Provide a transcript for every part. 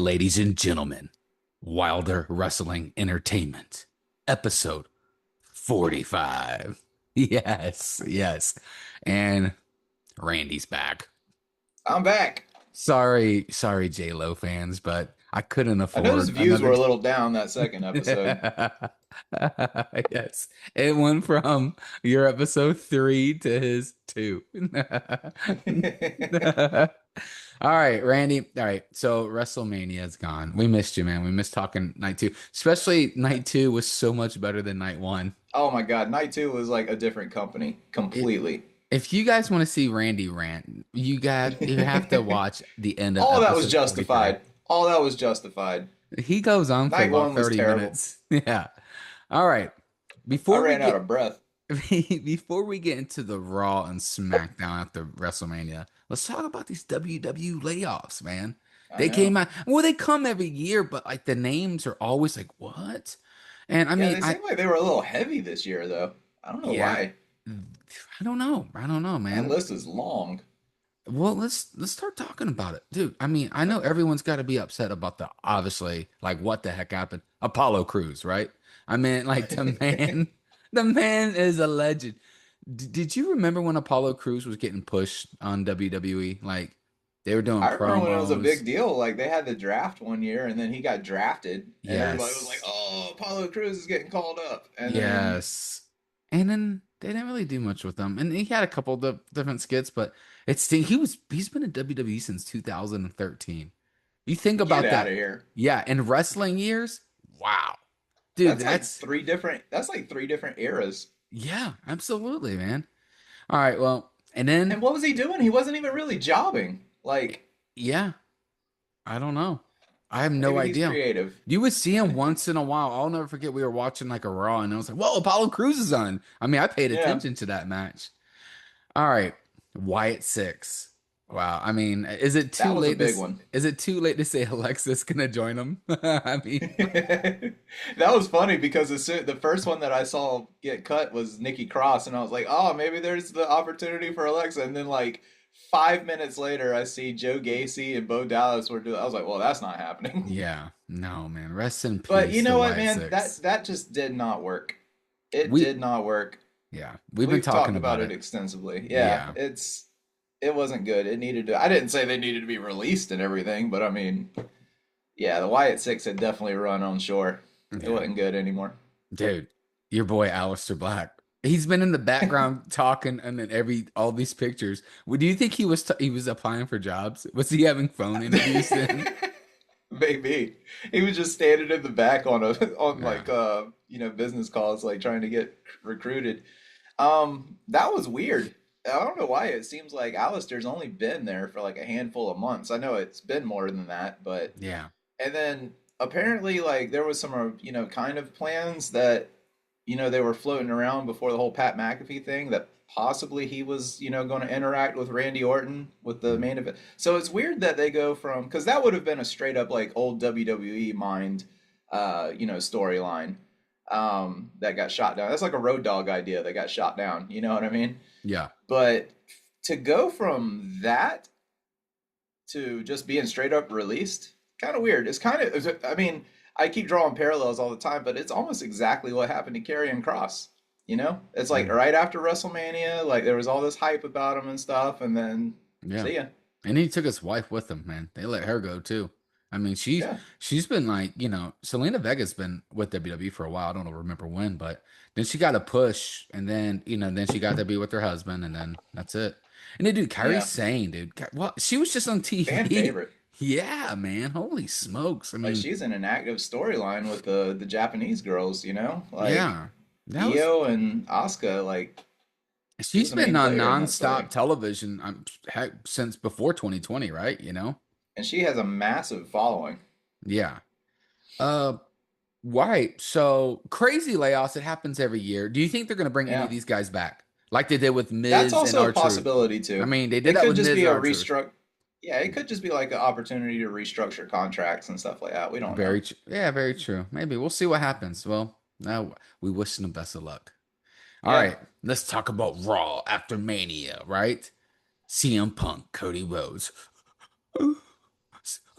Ladies and gentlemen, Wilder Wrestling Entertainment, episode 45. Yes, yes. And Randy's back. I'm back. Sorry, J-Lo fans, but I couldn't I noticed afford views were another. a little down that second episode. Yes, it went from your episode 3 to his 2. All right, Randy. All right, so WrestleMania is gone. We missed you, man. We missed talking night two. Especially night two was so much better than night one. Oh my God, night two was like a different company It, completely. if you guys want to see Randy rant, you have to watch the end of All that was episode 43. justified. All that was justified. He goes on for Night about one was 30 terrible. minutes. Yeah. All right. I Before we ran out get of breath. before we get into the Raw and SmackDown after WrestleMania, let's talk about these WWE layoffs, man. I They came know. out, well, they come every year, but like the names are always like, what? And I Yeah, mean, they seem like they were a little heavy this year, though. I don't know yeah, why. I don't know. I don't know, That man. list is long. Well, let's start talking about it, dude. I mean, I know Okay. everyone's got to be upset about the obviously like what the heck happened. Apollo Crews, right? I mean, like the man is a legend. Did you remember when Apollo Crews was getting pushed on WWE? Like they were doing I remember when it was a promos. big deal. Like they had the draft one year, and then he got drafted, and everybody was like, Yes, "Oh, Apollo Crews is getting called up." And then yes. And then they didn't really do much with him. And he had a couple of different skits, but he's been in WWE since 2013. You think get about out that. of here. Yeah, in wrestling years, wow. Dude, That's like that's three different. That's like three different eras. yeah, absolutely, man. All right, well, and then And what was he doing? He wasn't even really jobbing. Like yeah, I don't know. I have no maybe he's idea. creative. You would see him once in a while. I'll never forget we were watching like a Raw and I was like, whoa, Apollo Crews is on. I mean, I paid Yeah, attention to that match. All right. Wyatt six. Wow. I mean, is it too that was a late big one. is it too late to say Alexa's gonna join him? I mean, That was funny because the first one that I saw get cut was Nikki Cross, and I was like, oh, maybe there's the opportunity for Alexa. And then like 5 minutes later, I see Joe Gacy and Bo Dallas were doing. I was like, well, that's not happening. yeah. No, man. Rest in But you peace to know what, Wyatt man? That six. that just did not work. It We did not work. yeah, we've been We've talking talked about about it it. extensively. Yeah, Yeah. it wasn't good. It needed to. I didn't say they needed to be released and everything, but I mean, yeah, the Wyatt Six had definitely run on shore. It Yeah. wasn't good anymore. Dude, your boy Alistair Black. He's been in the background talking and in every all these pictures. Do you think he was applying for jobs? Was he having phone interviews then? Maybe he was just standing in the back on a on Yeah. like business calls, like trying to get recruited. That was weird. I don't know why. It seems like Alistair's only been there for like a handful of months. I know it's been more than that, but Yeah. and then apparently like there was some kind of plans that they were floating around before the whole Pat McAfee thing that possibly he was going to interact with Randy Orton with the main event. So it's weird that they go from, because that would have been a straight up like old WWE mind storyline that got shot down. That's like a Road Dogg idea that got shot down, you know what I mean? Yeah. But to go from that to just being straight up released, kind of weird. It's kind of, I mean, I keep drawing parallels all the time, but it's almost exactly what happened to Karrion Cross. It's like Mm. right after WrestleMania, like there was all this hype about him and stuff, and then Yeah. see ya. And he took his wife with him, man. They let her go too. I mean, Yeah, she's been like, Selena Vega's been with WWE for a while. I don't remember when, but then she got a push, and then then she got to be with her husband, and then that's it. And then, dude, Kyrie yeah, Sane, dude, well, she was just on fan TV. favorite. Yeah, man. Holy smokes. I Like mean, she's in an active storyline with the Japanese girls, like yeah. That was Io and Asuka. Like she she's was a been main on player in that nonstop story, television heck, since before 2020, right? and she has a massive following. Yeah. Uh, right. So crazy layoffs. It happens every year. Do you think they're going to bring any of Yeah, these guys back, like they did with that's Miz and also a R-Truth? possibility I too. mean, they did It that could with just Miz be and a R-Truth. restruct. Yeah, it could just be like an opportunity to restructure contracts and stuff like that. We don't know. Yeah, very true. Maybe we'll see what happens. Well, now we wish them best of luck. All Yeah. right, let's talk about Raw after Mania, right? CM Punk, Cody Rhodes.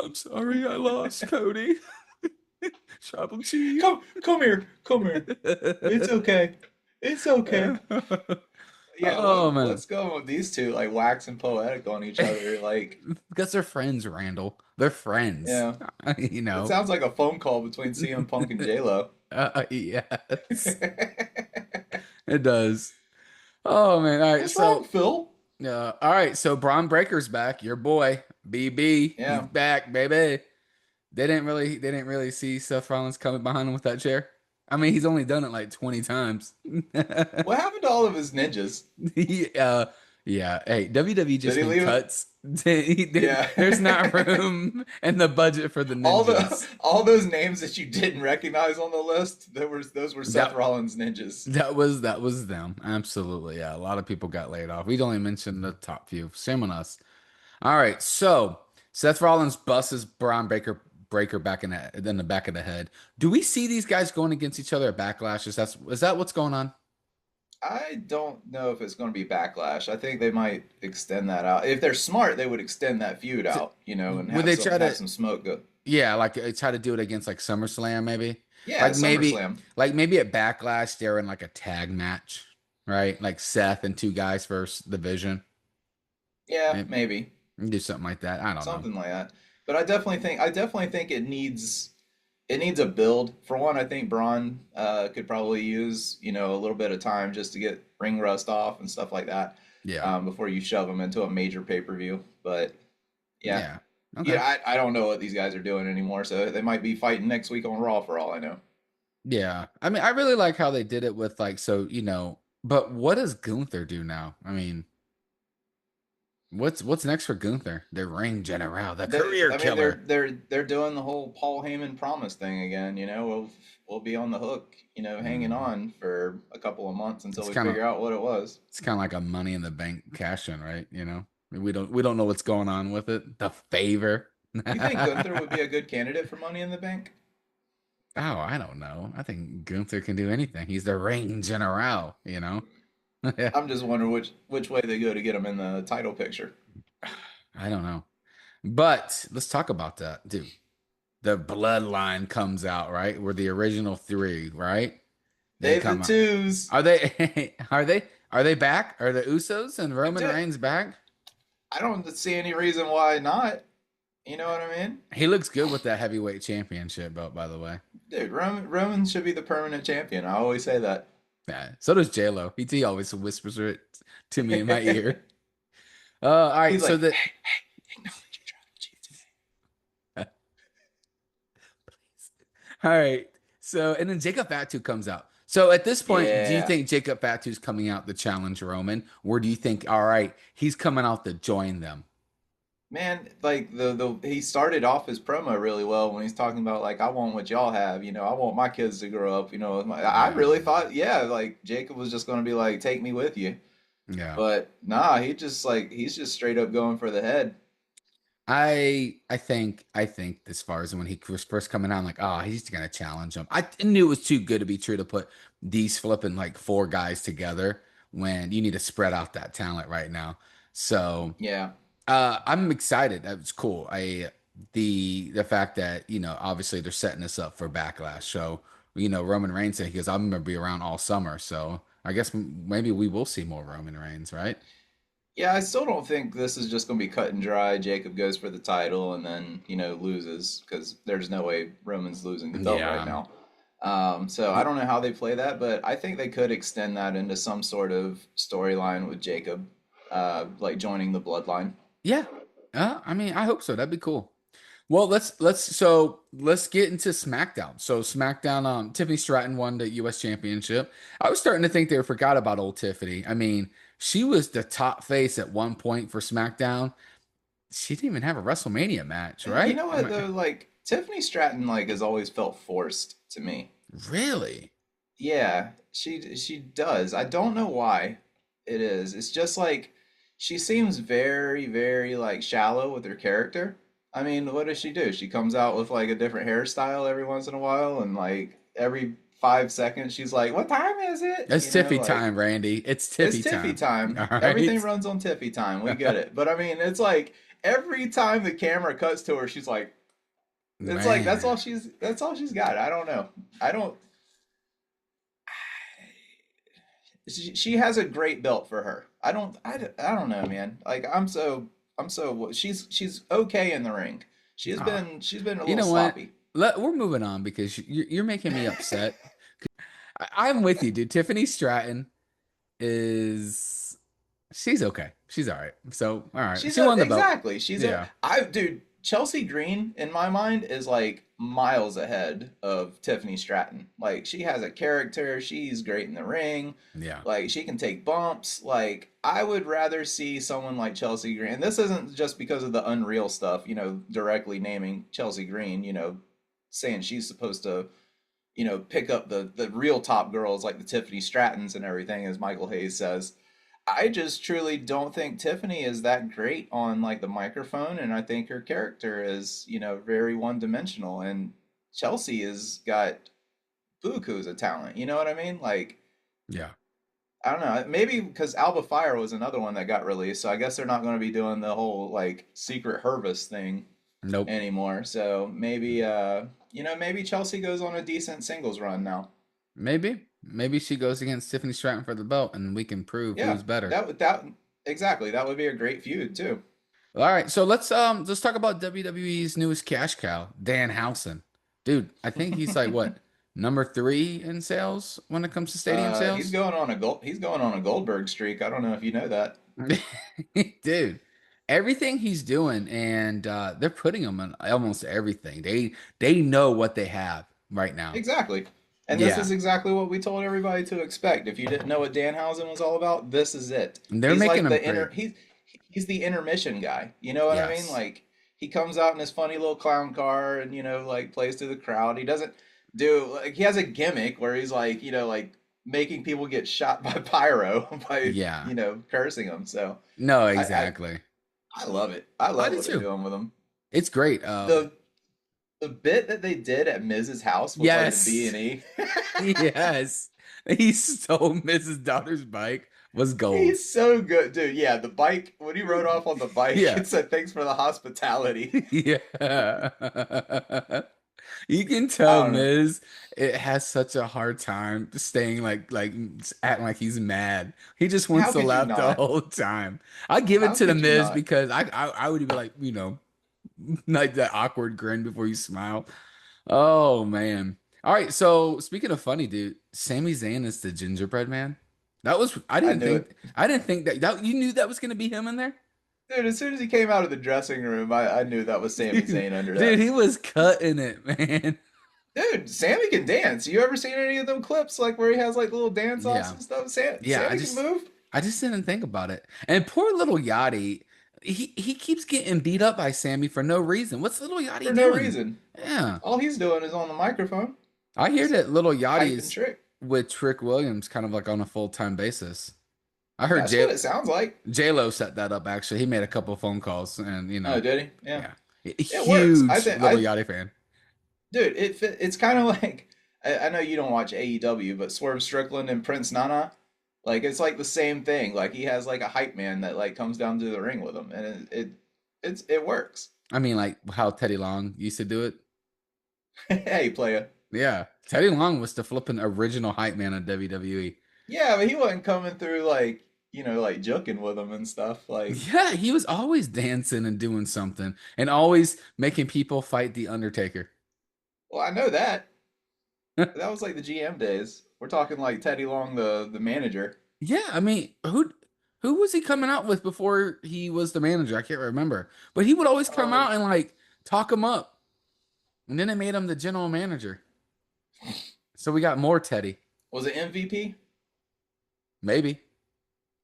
I'm sorry I lost, Cody. Tribal chief. Come here, come here. It's okay. It's okay. Yeah, Oh man. what's going on with these two like waxing poetic on each other? Like, Because they're friends, Randall. They're friends. yeah, You it know. sounds like a phone call between CM Punk and J Lo. Yes. It does. Oh man. All right. What's wrong, So Phil? all right. So Braun Breaker's back. Your boy, BB. He's Yeah, back, baby. They didn't really see Seth Rollins coming behind him with that chair. I mean, he's only done it like 20 times. what happened to all of his ninjas? Uh, yeah. Hey, WWE Did just he made leave it? cuts. Yeah. There's not room in the budget for the all the ninjas. all those names that you didn't recognize on the list, those were Seth That Rollins ninjas. that was them. Absolutely. Yeah. A lot of people got laid off. We'd only mentioned the top few. Shame on us. All right. So Seth Rollins busts Breaker back in the back of the head. Do we see these guys going against each other at Backlash? Is that what's going on? I don't know if it's going to be Backlash. I think they might extend that out. If they're smart, they would extend that feud Is out, and Would they try have to some smoke go. Yeah, like try to do it against like SummerSlam maybe? Yeah, Like maybe SummerSlam. like maybe at Backlash they're in like a tag match, right? Like Seth and two guys versus the Vision. Yeah, Maybe maybe do something like that. I don't know. something like that. But I definitely think it needs a build. For one, I think Braun could probably use a little bit of time just to get ring rust off and stuff like that Yeah. before you shove him into a major pay-per-view. But yeah, Yeah. Okay. yeah, I don't know what these guys are doing anymore. So they might be fighting next week on Raw for all I know. Yeah. I mean, I really like how they did it with like but what does Gunther do now? I mean, what's next for Gunther? The ring general, the career I mean, killer. they're doing the whole Paul Heyman promise thing again. We'll be on the hook, hanging Mm. on for a couple of months until It's we kind of figure out what it was. It's kind of like a Money in the Bank cash in, right? I mean, we don't know what's going on with it. The favor. You think Gunther would be a good candidate for Money in the Bank? Oh, I don't know. I think Gunther can do anything. He's the reign general. Yeah, I'm just wondering which way they go to get him in the title picture. I don't know. But let's talk about that, dude. The bloodline comes out, right? We're the original three, right? They They've the come out. twos. Are they are they back? Are the Usos and I Roman did. Reigns back? I don't see any reason why not. You know what I mean? He looks good with that heavyweight championship belt, by the way. Dude, Roman should be the permanent champion. I always say that. Yeah, so does J-Lo. He always whispers it to me in my ear. All right, He's so like, the hey, hey, acknowledge your tribal chief all right, so and then Jacob Fatu comes out. So at this point, do you today. Yeah. think Jacob Fatu's coming out to challenge Roman, or do you think, all right, he's coming out to join them? Man, like the he started off his promo really well when he's talking about like I want what y'all have, I want my kids to grow up, I Yeah, really thought, yeah, like Jacob was just gonna be like, take me with you. yeah. But nah, he's just straight up going for the head. I think as far as when he was first coming out, I'm like, oh, he's gonna challenge him. I knew it was too good to be true to put these flipping like four guys together when you need to spread out that talent right now. So Yeah. I'm excited. That was cool. The fact that obviously they're setting us up for Backlash. So Roman Reigns said he goes, I'm gonna be around all summer. So I guess maybe we will see more Roman Reigns, right? Yeah, I still don't think this is just gonna be cut and dry. Jacob goes for the title and then, loses because there's no way Roman's losing the belt right Yeah. now. So I don't know how they play that, but I think they could extend that into some sort of storyline with Jacob, like joining the bloodline. Yeah. I mean, I hope so. That'd be cool. Well, let's get into SmackDown. So SmackDown, Tiffany Stratton won the US Championship. I was starting to think they forgot about old Tiffany. I mean, she was the top face at one point for SmackDown. She didn't even have a WrestleMania match, You right? know I what mean, though? Like Tiffany Stratton, like has always felt forced to me. really? Yeah, she does. I don't know why it is. It's just like she seems very, very like shallow with her character. I mean, what does she do? She comes out with like a different hairstyle every once in a while, and like every 5 seconds. She's like, "What time is it?" It's You know, Tiffy like time, Randy. It's it's Tiffy Tiffy time. time. All Everything right. runs on Tiffy time. We get it. But I mean, it's like every time the camera cuts to her, she's like, it's like Man. that's all she's got. I don't know. I don't. She has a great belt for her. I don't know, man. Like I'm so she's okay in the ring. Ah, She's been a you little know what? sloppy. We're moving on because you're making me upset. I'm with you, dude. Tiffany Stratton is she's okay. She's all right. So, all right. She's She a won the belt. exactly. She's a Yeah. I dude, Chelsea Green in my mind is like miles ahead of Tiffany Stratton. Like she has a character, she's great in the ring. Yeah. Like she can take bumps. Like I would rather see someone like Chelsea Green. And this isn't just because of the Unreal stuff, you know, directly naming Chelsea Green, you know, saying she's supposed to, you know, pick up the real top girls like the Tiffany Strattons and everything, as Michael Hayes says. I just truly don't think Tiffany is that great on like the microphone, and I think her character is, you know, very one dimensional. And Chelsea has got bukus of talent. You know what I mean? Like Yeah. I don't know, maybe because Alba Fire was another one that got released, so I guess they're not going to be doing the whole like secret Hervis thing Nope. anymore. So maybe you know, maybe Chelsea goes on a decent singles run now. Maybe. Maybe she goes against Tiffany Stratton for the belt and we can prove Yeah, who's better. that exactly. That would be a great feud too. All right, so let's talk about WWE's newest cash cow, Dan Housen. Dude, I think he's like what, number 3 in sales when it comes to stadium sales? He's going on a Goldberg streak. I don't know if you know that. Dude, everything he's doing, and they're putting him on almost everything. They know what they have right now. Exactly. And this Yeah, is exactly what we told everybody to expect. If you didn't know what Danhausen was all about, this is it. and they're making him pretty. He's the intermission guy. You know what I mean? Yes. Like he comes out in his funny little clown car and you know like plays to the crowd. He doesn't do like he has a gimmick where he's like, you know, like making people get shot by pyro by, Yeah. you know, cursing them. So No, I I, exactly. I love it. I I love did what they're too. doing with him. It's great. The the bit that they did at Miz's house with like the B and Yes. E. Yes. He stole Mrs. Daughter's bike was gold. He's so good, dude. Yeah, the bike when he rode off on the bike, Yeah. it said thanks for the hospitality. Yeah. You can I tell don't know. Miz it has such a hard time staying like acting like he's mad. He just wants How to could you laugh the not? whole time. I give it How to the could you Miz not? because I would be like, like that awkward grin before you smile. Oh man. All right, so speaking of funny, dude, Sami Zayn is the gingerbread man. That was I knew it. I didn't think that you knew that was gonna be him in there? Dude, as soon as he came out of the dressing room, I knew that was Sami Zayn under Dude, that. he was cutting it, man. Dude, Sammy can dance. You ever seen any of them clips like where he has like little dance offs Yeah. and stuff? Yeah, Sammy can move I just didn't think about it. And poor little Yachty, he keeps getting beat up by Sammy for no reason. What's little for Yachty no doing? reason. Yeah. All he's doing is on the microphone, I hear just that little Yachty hyping is trick. with Trick Williams kind of like on a full-time basis. I heard That's what it sounds like. J-Lo set that up actually. He made a couple phone calls and Oh, did he? Yeah. yeah. It works. I Huge think little I Yachty fan. dude, it's kind of like I know you don't watch AEW, but Swerve Strickland and Prince Nana, like it's like the same thing. Like he has like a hype man that like comes down to the ring with him, and it works. I mean like how Teddy Long used to do it. Hey, playa. Yeah. Teddy Long was the flipping original hype man of WWE. Yeah, but he wasn't coming through like you know like joking with him and stuff. Like, Yeah, he was always dancing and doing something and always making people fight the Undertaker. well, I know that. That was like the GM days. We're talking like Teddy Long, the manager. Yeah, I mean, who was he coming out with before he was the manager? I can't remember. But he would always come Oh, out and like talk him up. And then they made him the general manager. So we got more Teddy. was it MVP? Maybe.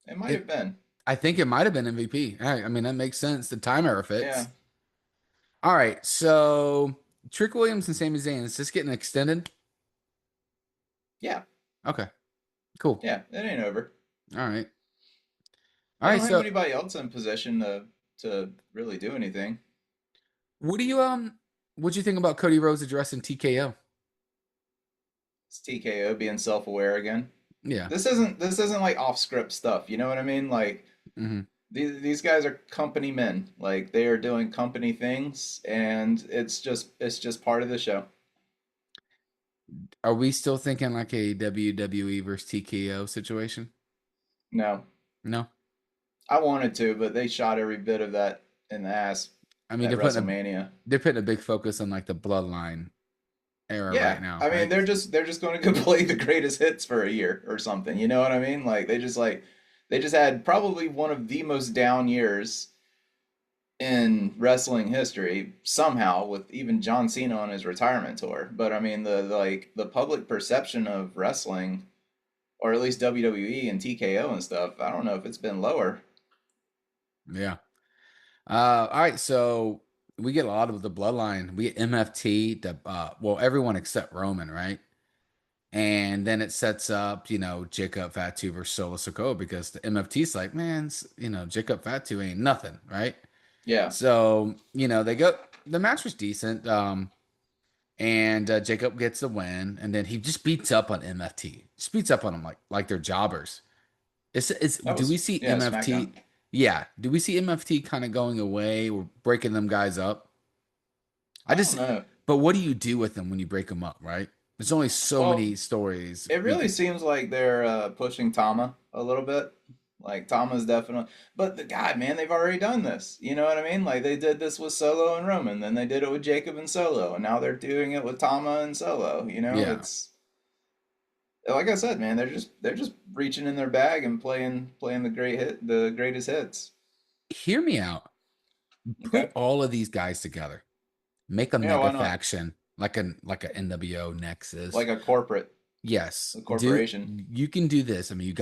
It might have It been. I think it might have been MVP. I mean, that makes sense. The time error Yeah, fits. All right, so Trick Williams and Sami Zayn, is this getting extended? yeah, Okay, cool. yeah. It ain't over. All right. All They right, don't have so anybody else in position to really do anything. what do you what do you think about Cody Rhodes addressing TKO? It's TKO being self-aware again. Yeah. This isn't like off-script stuff. You know what I mean? Like Hmm. these guys are company men. Like they are doing company things, and it's just part of the show. Are we still thinking like a WWE versus TKO situation? No, No. I wanted to, but they shot every bit of that in the ass I mean, at WrestleMania. they're putting a big focus on like the bloodline era Yeah, right now, I mean right? they're just going to go play the greatest hits for a year or something. You know what I mean? They just had probably one of the most down years in wrestling history somehow with even John Cena on his retirement tour. But I mean the public perception of wrestling or at least WWE and TKO and stuff, I don't know if it's been lower. Yeah. All right, so we get a lot of the bloodline. We get MFT, well, everyone except Roman, right? And then it sets up, Jacob Fatu versus Solo Sikoa because the MFT's like, man, Jacob Fatu ain't nothing, right? Yeah. So, the match was decent. And Jacob gets the win, and then he just beats up on MFT. Just beats up on them like they're jobbers. That Do we was see yeah, SmackDown. MFT? Yeah, do we see MFT kind of going away or breaking them guys up? I I don't just, know. but what do you do with them when you break them up, right? There's only so Well, many stories it we really could. seems like they're pushing Tama a little bit. Like Tama's definitely, but the God, man, they've already done this. You know what I mean? Like they did this with Solo and Roman, then they did it with Jacob and Solo, and now they're doing it with Tama and Solo. You know, Yeah, it's like I said, man, they're just reaching in their bag and playing the greatest hits. hear me out. Put Okay, all of these guys together, make a yeah, mega why not? faction like a NWO Nexus. Like Yes, a do corporation you can do this. I mean,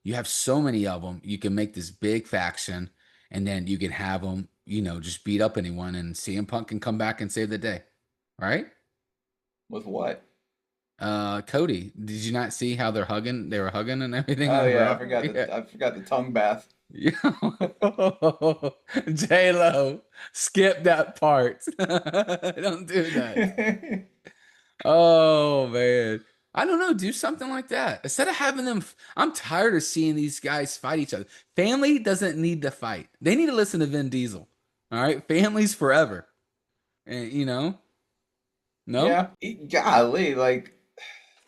you have so many of them. You can make this big faction, and then you can have them, just beat up anyone, and CM Punk can come back and save the day, right? with what? Cody, did you not see how they're hugging? They were hugging and everything Oh on yeah, Raw. Yeah, I forgot the tongue bath. yeah. J Lo, skip that part. Don't do that. Oh man. I don't know, do something like that. Instead of having them, I'm tired of seeing these guys fight each other. Family doesn't need to fight. They need to listen to Vin Diesel. All right? Families forever. And no? Yeah, golly, like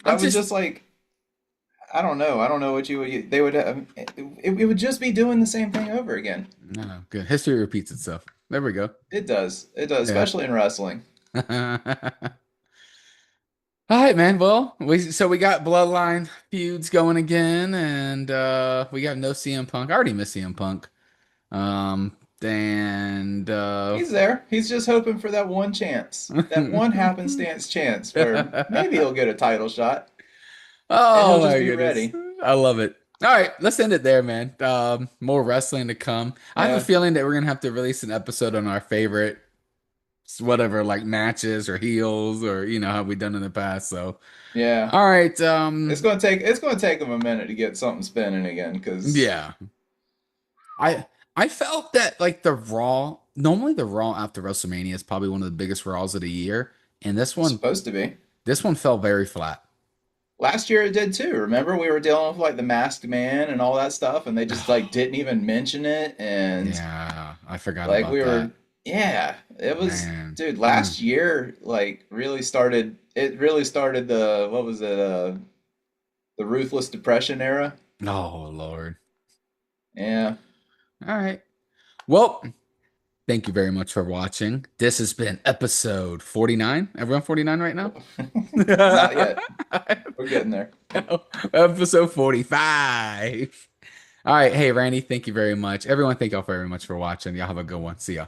I'm that would just just like I don't know what you would they would it would just be doing the same thing over again. no, good. History repeats itself. There we go. It does, Yeah. especially in wrestling. All right, man. Well, we got bloodline feuds going again, and we got no CM Punk. I already miss CM Punk. And He's there. He's just hoping for that one chance, that one happenstance chance where maybe he'll get a title shot, and he'll Oh just my be goodness. ready. I love it. All right, let's end it there, man. More wrestling to come. I have a Yeah, feeling that we're gonna have to release an episode on our favorite whatever, like matches or heels or how we done in the past. So, yeah. all right, It's gonna take him a minute to get something spinning again, because yeah. I felt that like normally the Raw after WrestleMania is probably one of the biggest Raws of the year, and it's supposed to be. this one fell very flat. Last year it did too. Remember we were dealing with like the Masked Man and all that stuff, and they just like didn't even mention it, and Yeah, I forgot like about we that. were, yeah, it was, Man. dude. Mm. Last year like really started. It really started the what was it? The Ruthless Depression era. Oh Lord. Yeah, All right. Well, thank you very much for watching. This has been episode 49. Everyone 49 right now? not yet. We're getting there. Episode 45. All right. Hey, Randy, thank you very much. Everyone, thank y'all very much for watching. Y'all have a good one. See ya.